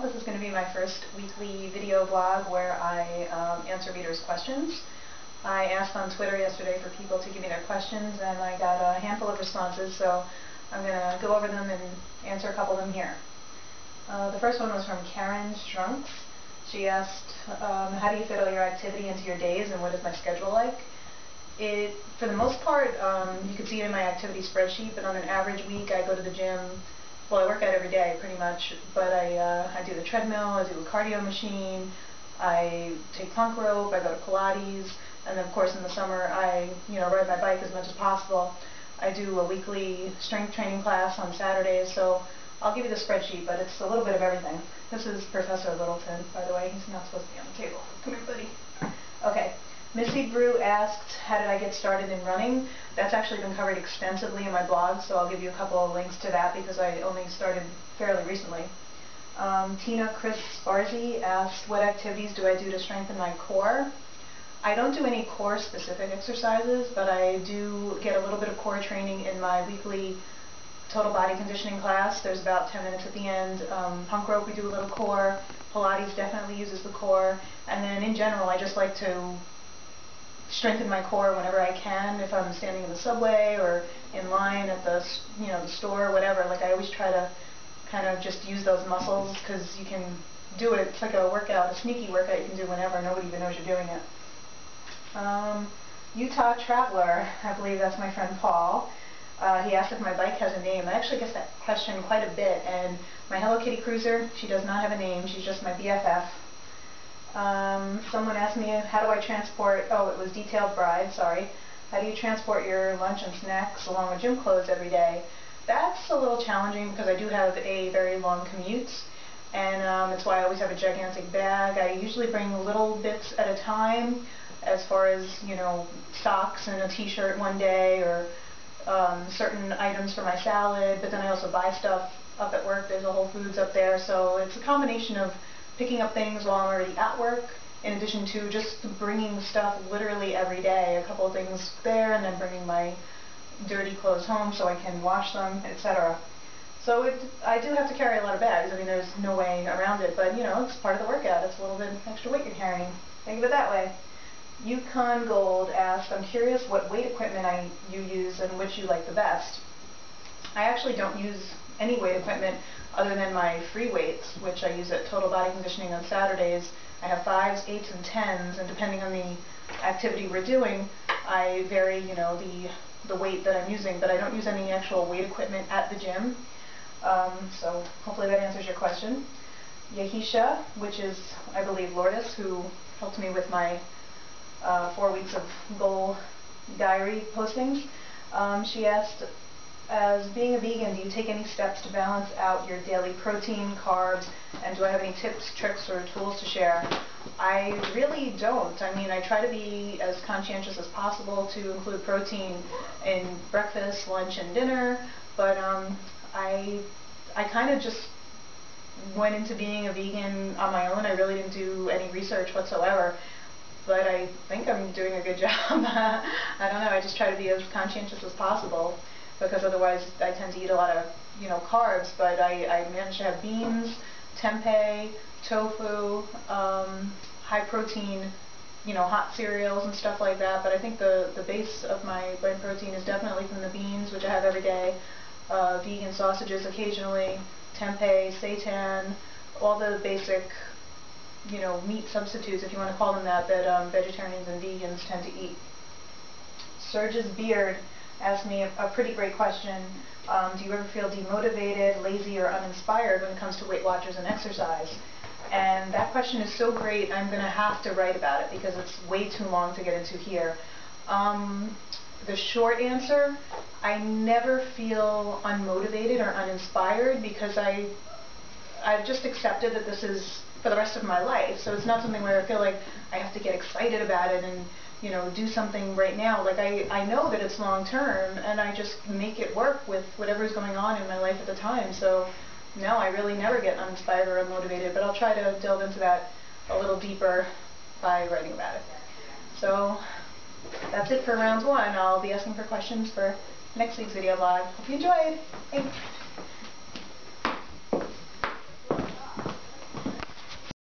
Paul. This is going to be my first weekly video blog where I answer readers' questions. I asked on Twitter yesterday for people to give me their questions, and I got a handful of responses, so I'm going to go over them and answer a couple of them here. The first one was from Karen Strunks. She asked, how do you fit all your activity into your days, and what is my schedule like? For the most part, you can see it in my activity spreadsheet, but on an average week I go to the gym. Well, I work out every day pretty much, but I do the treadmill, I do a cardio machine, I take plank rope, I go to Pilates, and then of course in the summer I ride my bike as much as possible. I do a weekly strength training class on Saturdays, so I'll give you the spreadsheet, but it's a little bit of everything. This is Professor Littleton, by the way. He's not supposed to be on the table. Come here, buddy. Okay. Missy Brew asked, how did I get started in running? That's actually been covered extensively in my blog, so I'll give you a couple of links to that because I only started fairly recently. Tina Chris Sparzi asked, what activities do I do to strengthen my core? I don't do any core-specific exercises, but I do get a little bit of core training in my weekly total body conditioning class. There's about 10 minutes at the end. Punk rope, we do a little core. Pilates definitely uses the core. And then in general, I just like to strengthen my core whenever I can. If I'm standing in the subway or in line at the the store or whatever, like I always try to kind of just use those muscles because you can do it. It's like a workout, a sneaky workout you can do whenever. Nobody even knows you're doing it. Utah Traveler, I believe that's my friend Paul. He asked if my bike has a name. I actually get that question quite a bit, and my Hello Kitty Cruiser, she does not have a name. She's just my BFF. Someone asked me, how do I transport, it was Detailed Bride, sorry. How do you transport your lunch and snacks along with gym clothes every day? That's a little challenging because I do have a very long commute, and that's why I always have a gigantic bag. I usually bring little bits at a time, as far as, socks and a t-shirt one day, or certain items for my salad, but then I also buy stuff up at work. There's a Whole Foods up there, so it's a combination of picking up things while I'm already at work, in addition to just bringing stuff literally every day, a couple of things there, and then bringing my dirty clothes home so I can wash them, etc. So I do have to carry a lot of bags. I mean, there's no way around it, but it's part of the workout. It's a little bit extra weight you're carrying. Think of it that way. Yukon Gold asked, I'm curious what weight equipment you use and which you like the best. I actually don't use any weight equipment other than my free weights, which I use at Total Body Conditioning on Saturdays. I have 5s, 8s, and 10s, and depending on the activity we're doing, I vary, the weight that I'm using, but I don't use any actual weight equipment at the gym. So hopefully that answers your question. Yahisha, which is, I believe, Lourdes, who helped me with my 4 weeks of goal diary postings. She asked, as being a vegan, do you take any steps to balance out your daily protein, carbs, and do I have any tips, tricks, or tools to share? I really don't. I mean, I try to be as conscientious as possible to include protein in breakfast, lunch, and dinner, but I kind of just went into being a vegan on my own. I really didn't do any research whatsoever. But I think I'm doing a good job. I don't know, I just try to be as conscientious as possible, because otherwise I tend to eat a lot of, carbs, but I manage to have beans, tempeh, tofu, high protein, hot cereals and stuff like that, but I think the base of my brain protein is definitely from the beans, which I have every day, vegan sausages occasionally, tempeh, seitan, all the basic meat substitutes, if you want to call them that, vegetarians and vegans tend to eat. Surge's Beard asked me a pretty great question. Do you ever feel demotivated, lazy, or uninspired when it comes to Weight Watchers and exercise? And that question is so great, I'm going to have to write about it because it's way too long to get into here. The short answer, I never feel unmotivated or uninspired because I've just accepted that this is for the rest of my life. So it's not something where I feel like I have to get excited about it and do something right now. Like I know that it's long term, and I just make it work with whatever's going on in my life at the time. So no, I really never get uninspired or unmotivated, but I'll try to delve into that a little deeper by writing about it. So that's it for round one. I'll be asking for questions for next week's video blog. Hope you enjoyed. Thanks.